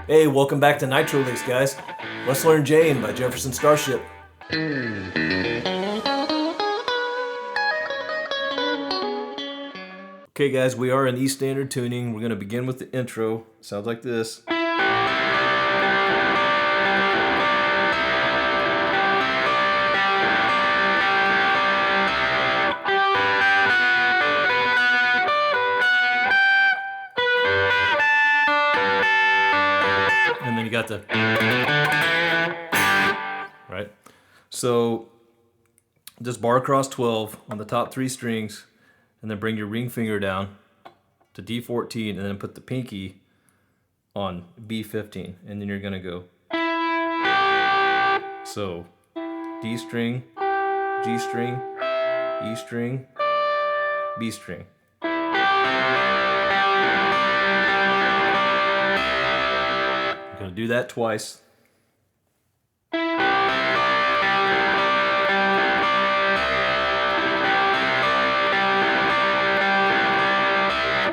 Hey, welcome back to Nitro Licks, guys. Let's learn Jane by Jefferson Starship. Okay, guys, we are in E standard tuning. We're going to begin with the intro. Sounds like this. And then you got the, right? So just bar across 12 on the top 3 strings, and then bring your ring finger down to D14, and then put the pinky on B15, and then you're gonna go. So D string, G string, E string, B string. I'm going to do that twice.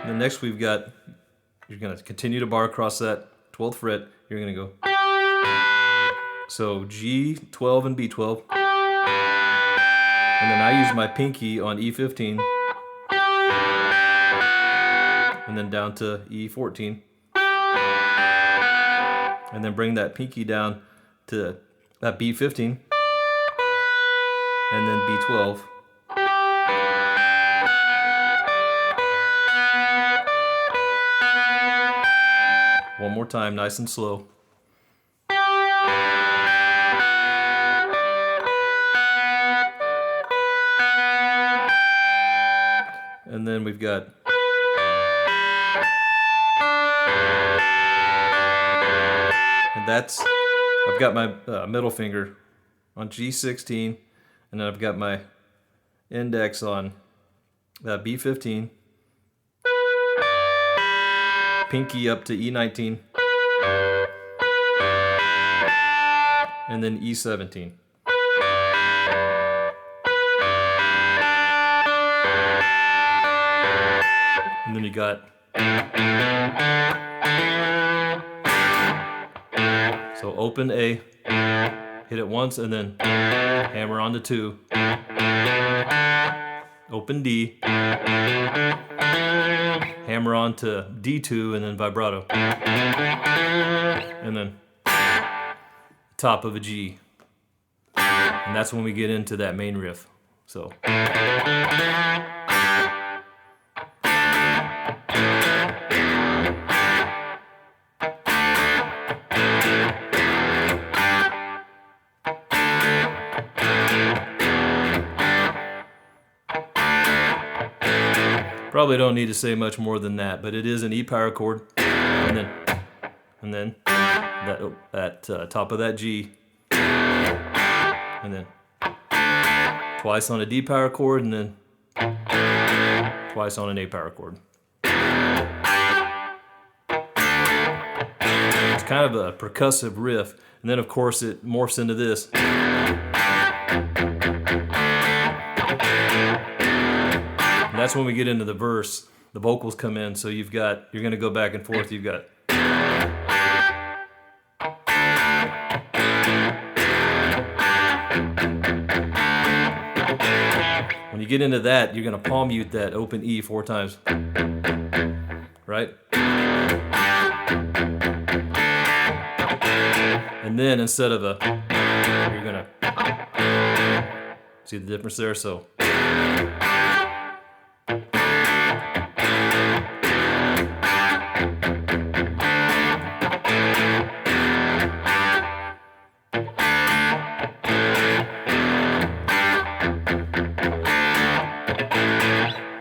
And next we've got, you're going to continue to bar across that 12th fret. You're going to go. So G12 and B12. And then I use my pinky on E15. And then down to E14. And then bring that pinky down to that B15, and then B12. One more time, nice and slow. And then we've got that's, I've got my middle finger on G16, and then I've got my index on B15, pinky up to E19, and then E17. And then you got, so open A, hit it once, and then hammer on to 2. Open D, hammer on to D2, and then vibrato. And then top of a G. And that's when we get into that main riff. So. Probably don't need to say much more than that, but it is an E power chord, and then that top of that G, and then twice on a D power chord, and then twice on an A power chord. It's kind of a percussive riff, and then of course it morphs into this. And that's when we get into the verse. The vocals come in, so you're going to go back and forth. You've got. When you get into that, you're going to palm mute that open E 4 times. Right? And then instead of a You're gonna see the difference there. So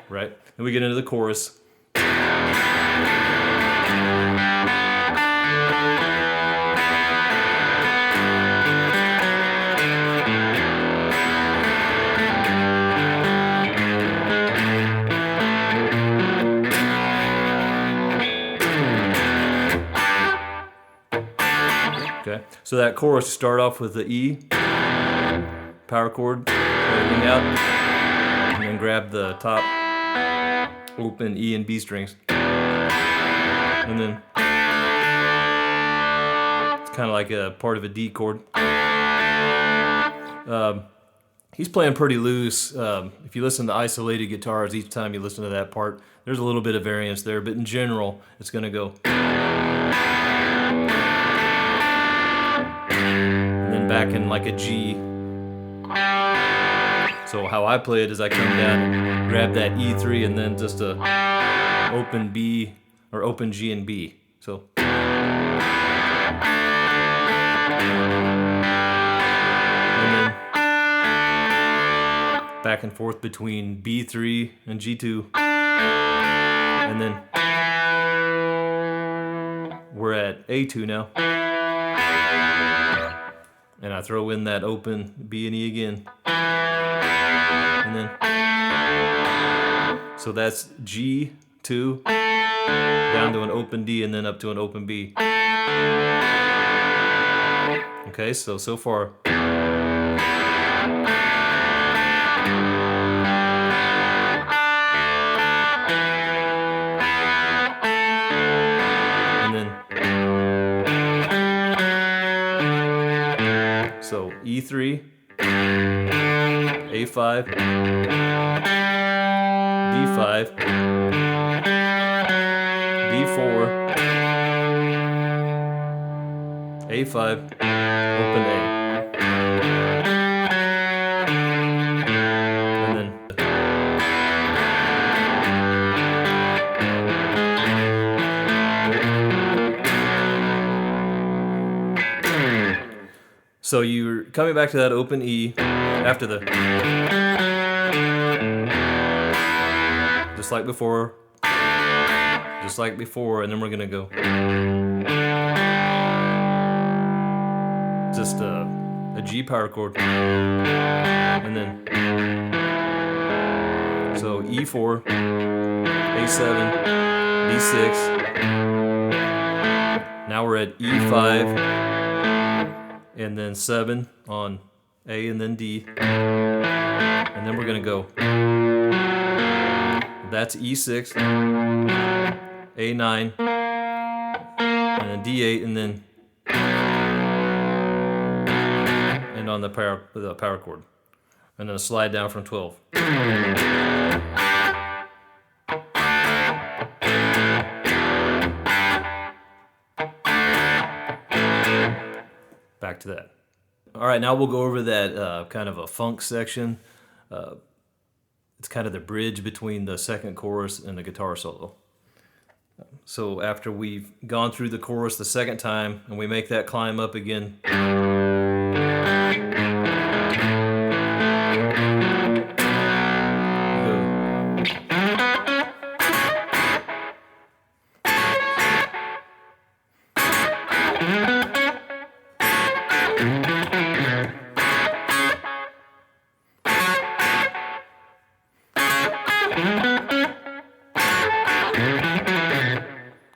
right, and we get into the chorus. Okay, so that chorus, start off with the E power chord, everything out, and then grab the top open E and B strings, and then it's kind of like a part of a D chord. He's playing pretty loose. If you listen to isolated guitars, each time you listen to that part, there's a little bit of variance there, but in general, it's going to go. And then back in like a G. So how I play it is I come down and grab that E3 and then just a open B or open G and B. So and then back and forth between B3 and G2, and then we're at A2 now, and I throw in that open B and E again, and then so that's G2 down to an open D and then up to an open B. Okay, so far. So E3, A5, D5, D4, A5, open A. And then so you're coming back to that open E after the, just like before, and then we're gonna go just a G power chord, and then so E4, A7, D6. Now we're at E5. And then 7 on A and then D. And then we're going to go. That's E6, A9, and then D8, and then and on the power chord. And then a slide down from 12. Back to that. All right, now we'll go over that kind of a funk section. It's kind of the bridge between the second chorus and the guitar solo. So after we've gone through the chorus the second time and we make that climb up again,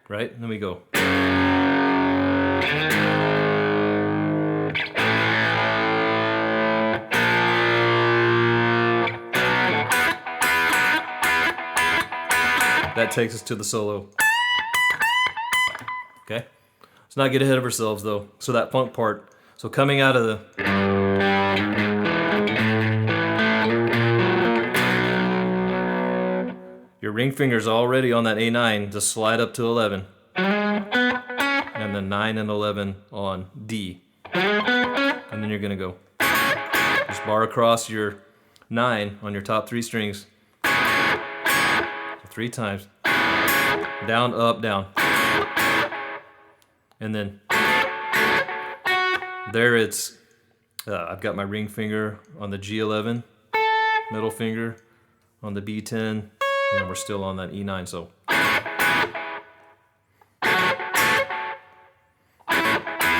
right? And then we go. That takes us to the solo. Okay? Let's not get ahead of ourselves though. So that funk part. So coming out of the your ring finger's already on that A9, just slide up to 11. And then 9 and 11 on D. And And then you're gonna go just bar across your 9 on your top 3 strings. So 3 times. Down, up, down. And then there it's, I've got my ring finger on the G11, middle finger on the B10, and then we're still on that E9, so.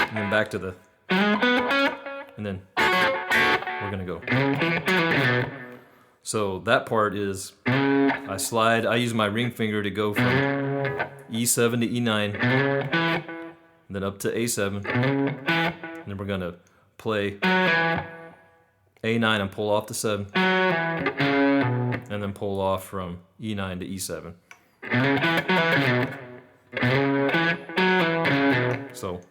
And then back to the, and then we're gonna go. So that part is, I use my ring finger to go from E7 to E9, and then up to A7, and then we're gonna play A9 and pull off to 7, and then pull off from E9 to E7. So.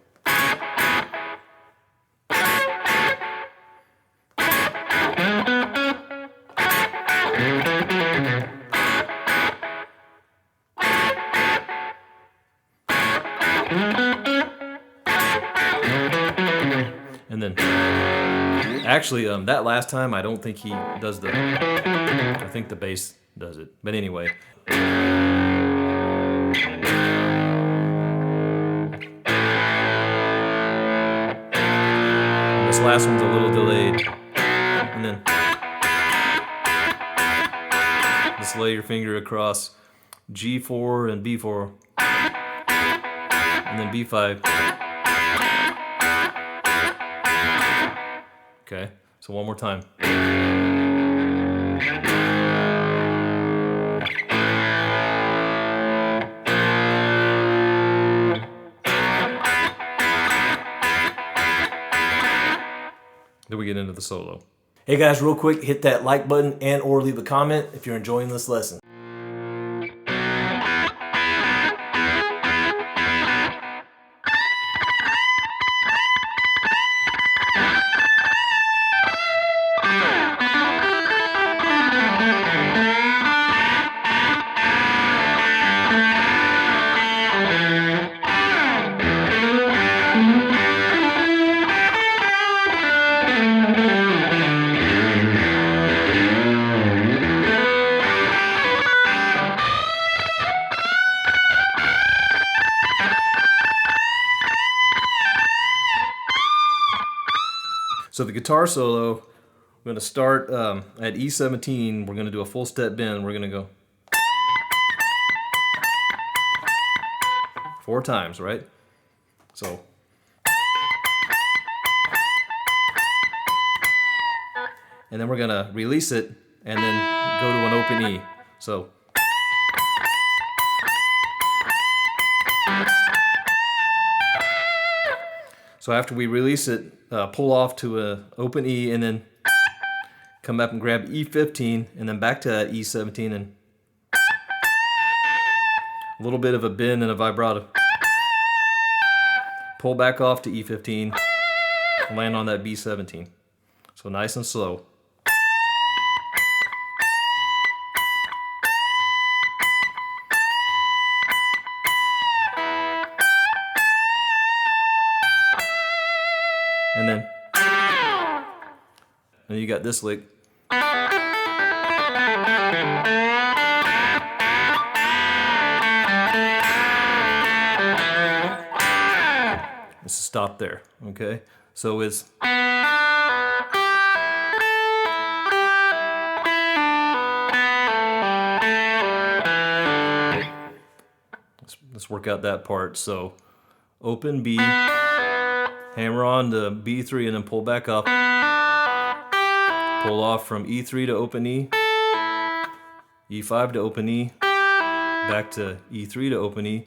And then, actually, that last time, I don't think he does the, I think the bass does it. But anyway. And this last one's a little delayed. And then, just lay your finger across G4 and B4. And then B5. Okay, so one more time. Then we get into the solo. Hey guys, real quick, hit that like button and or leave a comment if you're enjoying this lesson. So the guitar solo, we're going to start at E17. We're going to do a full step bend. We're going to go 4 times, right? So. And then we're going to release it and then go to an open E. So. So after we release it, pull off to an open E and then come up and grab E15 and then back to that E17 and a little bit of a bend and a vibrato. Pull back off to E15 and land on that B17. So nice and slow. And then you got this lick. Let's stop there, okay? So it's let's work out that part. So open B, hammer on to B3 and then pull back up. Pull off from E3 to open E, E5 to open E, back to E3 to open E,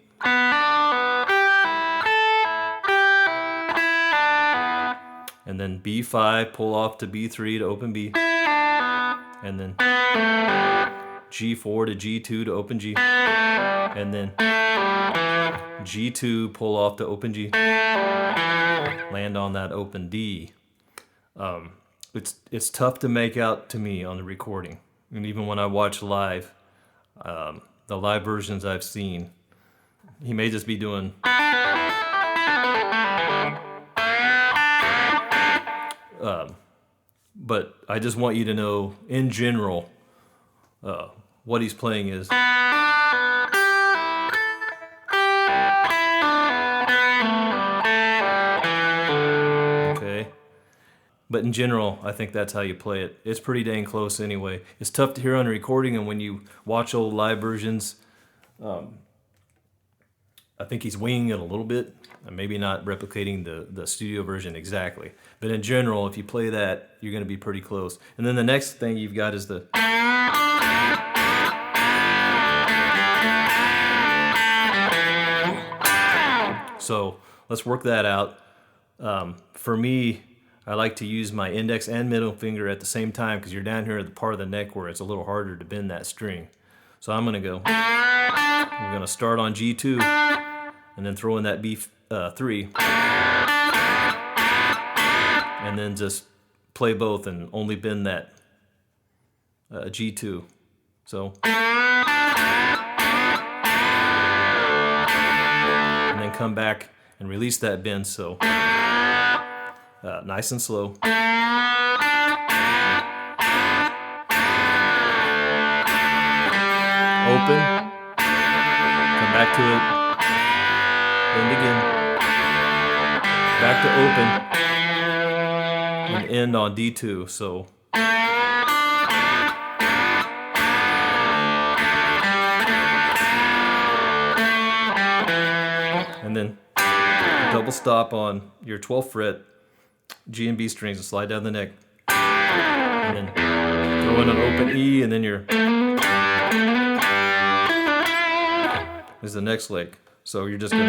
and then B5, pull off to B3 to open B, and then G4 to G2 to open G, and then G2, pull off to open G, land on that open D. It's tough to make out to me on the recording, and even when I watch live, the live versions I've seen, he may just be doing, But I just want you to know, in general, what he's playing is. Okay. But in general, I think that's how you play it. It's pretty dang close anyway. It's tough to hear on a recording, and when you watch old live versions, I think he's winging it a little bit, and maybe not replicating the studio version exactly. But in general, if you play that, you're going to be pretty close. And then the next thing you've got is the. So let's work that out. For me, I like to use my index and middle finger at the same time because you're down here at the part of the neck where it's a little harder to bend that string. So I'm going to go. We're going to start on G2 and then throw in that B3 and then just play both and only bend that G2. So. And then come back and release that bend. So. Nice and slow. Open. Come back to it. Bend again. Back to open. And end on D2. So. And then double stop on your 12th fret. G and B strings and slide down the neck. And then throw in an open E, and then is the next lick. So you're just going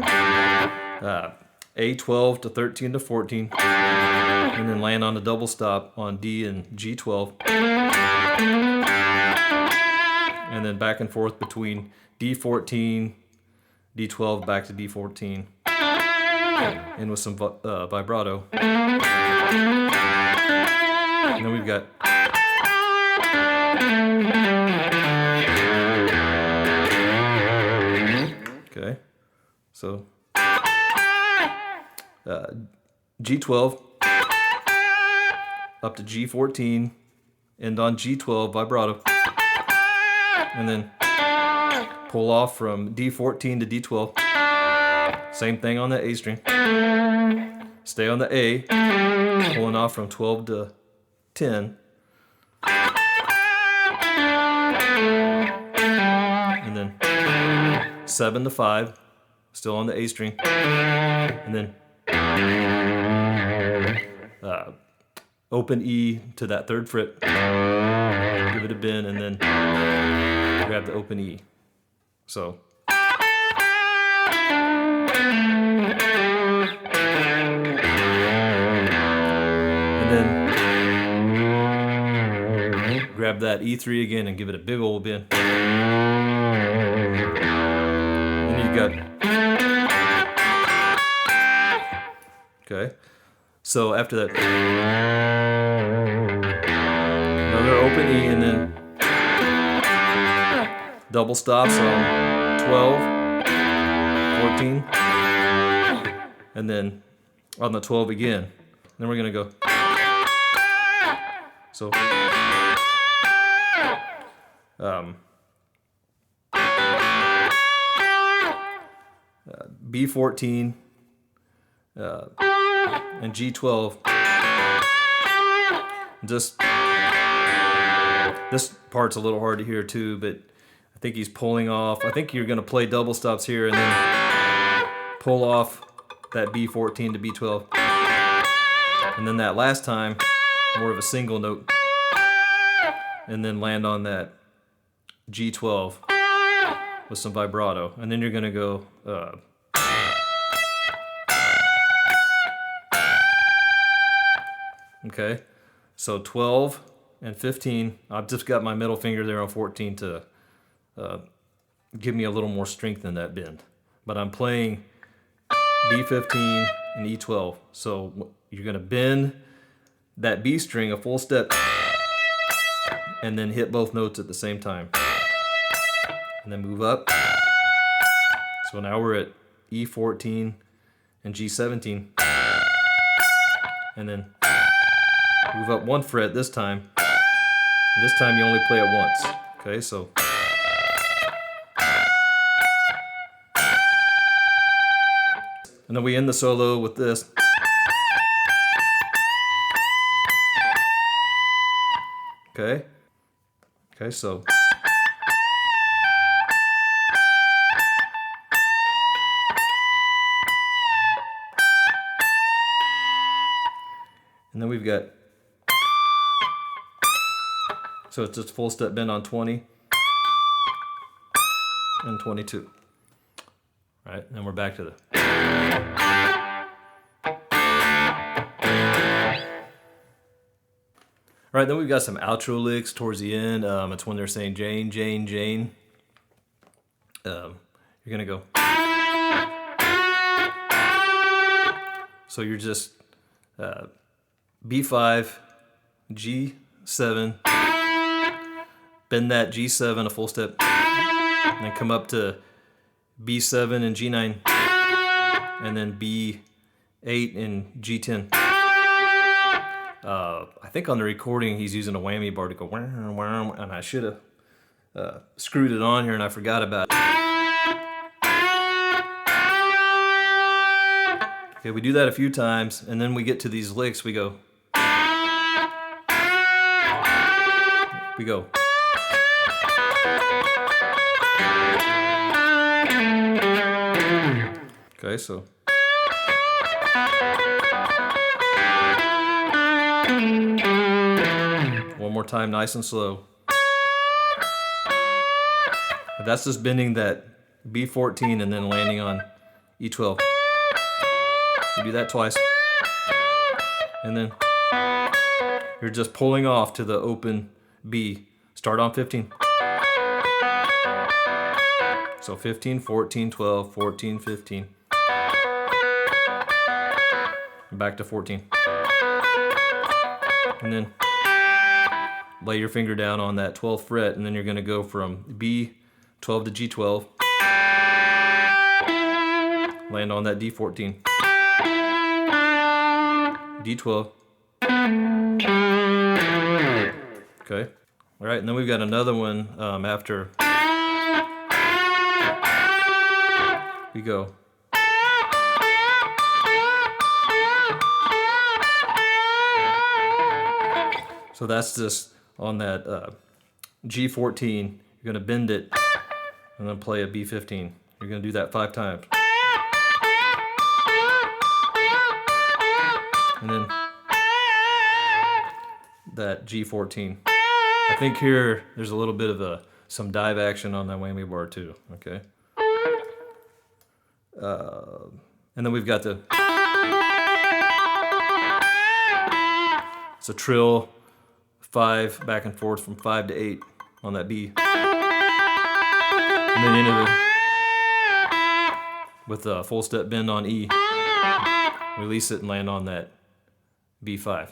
to A12 to 13 to 14, and then land on the double stop on D and G12. And then back and forth between D14, D12, back to D14. And with some vibrato. And then we've got. Okay. So. G12. Up to G14. End on G12, vibrato. And then pull off from D14 to D12. Same thing on the A string. Stay on the A, pulling off from 12 to 10. And then 7 to 5, still on the A string. And then open E to that 3rd fret. Give it a bend, and then grab the open E. So. Grab that E3 again and give it a big old bend. Then you've got. Okay. So after that, another open E, and then double stops on 12, 14, and then on the 12 again. Then we're going to go. So. B14 and G12. Just this part's a little hard to hear too, but I think he's pulling off. I think you're going to play double stops here and then pull off that B14 to B12. And then that last time, more of a single note. And then land on that G12 with some vibrato. And then you're going to go. Okay, so 12 and 15. I've just got my middle finger there on 14 to give me a little more strength in that bend. But I'm playing B15 and E12. So you're going to bend that B string a full step and then hit both notes at the same time. And then move up. So now we're at E14 and G17. and then move up 1 fret this time. And this time you only play it once. Okay, so. And then we end the solo with this. Okay. Okay, so. And then we've got, so it's just full step bend on 20 and 22. All right, and then we're back to the. All right, then we've got some outro licks towards the end. It's when they're saying Jane, Jane, Jane. You're gonna go. So you're just B5, G7, bend that G7 a full step, and then come up to B7 and G9, and then B8 and G10. I think on the recording he's using a whammy bar to go, and I should have screwed it on here and I forgot about it. Okay, we do that a few times, and then we get to these licks, we go. Okay, so. One more time, nice and slow. That's just bending that B14 and then landing on E12. You do that twice. And then you're just pulling off to the open B. Start on 15. So 15, 14, 12, 14, 15. Back to 14. And then lay your finger down on that 12th fret, and then you're going to go from B12 to G12. Land on that D14. D12. Okay. All right, and then we've got another one after we go. So that's just on that G14. You're going to bend it and then play a B15. You're going to do that 5 times. And then that G14. I think here there's a little bit of some dive action on that whammy bar too. Okay. And then we've got the. It's a trill 5 back and forth from 5 to 8 on that B. And then into the with a full step bend on E. Release it and land on that B5.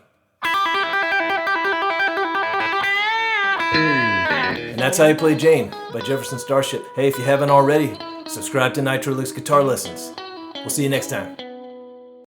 And that's how you play Jane by Jefferson Starship. Hey, if you haven't already, subscribe to Nitro Licks Guitar Lessons. We'll see you next time.